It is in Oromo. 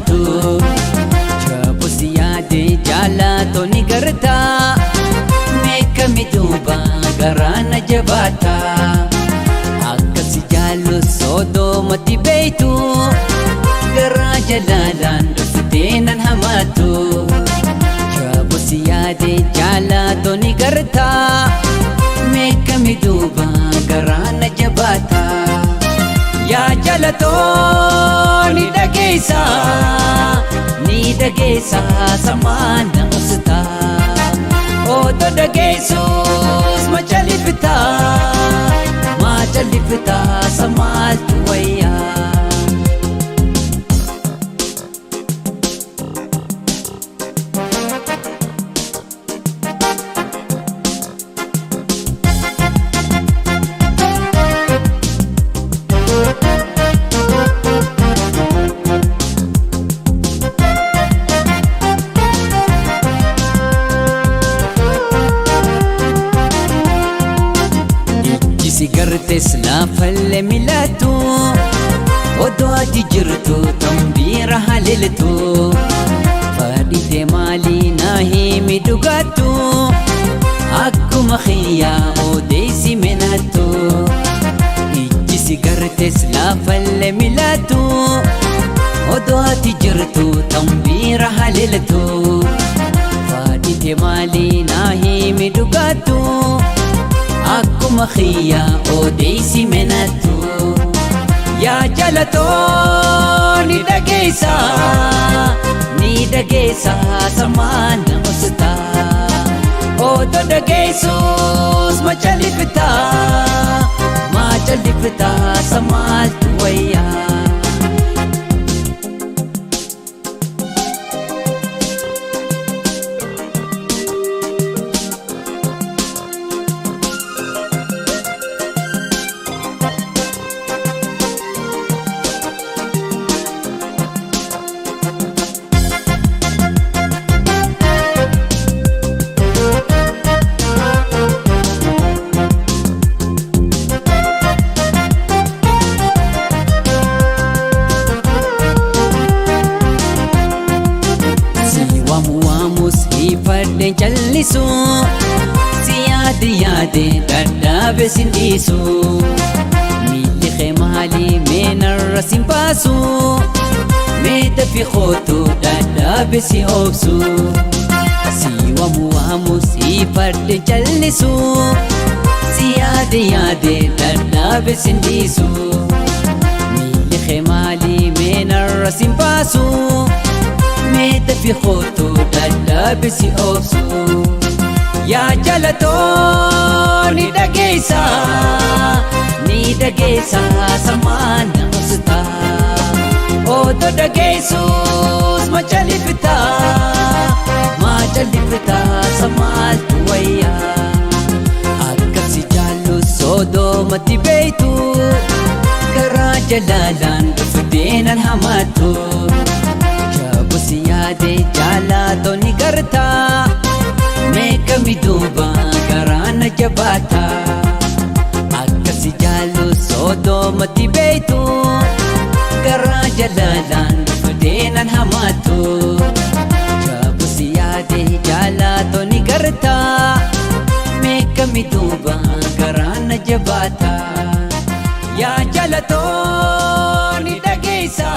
hamaatu jabus yaade jaalato ni garta meekami duuba garaana jabaata akkasi jaallu sodoomatti beeytu garaa jalaalaan dhufteenan hamaatu jabus yaade jaalato ni garta meekami duuba garaana jabaata yaa jalatoo ni dhageessa samaana usta oto dhageessus ma jalifta samaaltu wayyaa sigartes laafalle milatu odoo ati jirtu tambiira haliltu fadhite maalii naa himi dhugaattu akkuma khiyyaa odeessi menattu ijji sigartes laafalle milatu odoo ati jirtu tambiira haliltu fadhite maalii naa himi dhugaattu akkuma khiyyaa odeessi menattu yaa jalatoo ni dhageessa samaana usta oto dhageessus ma jalifta samaaltu wayyaa ifadhe jallisu si yaade dadhabe sindisu miilli kee maalii meenarra sin baasu mee dafi kootu dadhabe si obsu si waamu si ifadhe jallisu si yaade dadhabe sindisu miilli kee maalii meenarra sin baasu meeta fi khootu dadhabe si obsu yaa jalatoo ni dhageessa samaana usta oto dhageessus ma jalifta samaaltu wayyaa akkasi jaallu sodoomatti beeytu garaa jalaalaan dhufteenan hamaatu jabus yaade jaalato ni garta meekami duuba garaana jabaata akkasi jaallu sodoomatti beeytu garaa jalaalaan dhufteenan hamaatu jabus yaade jaalato ni garta meekami duuba garaana jabaata yaa jalatoo ni dhageessa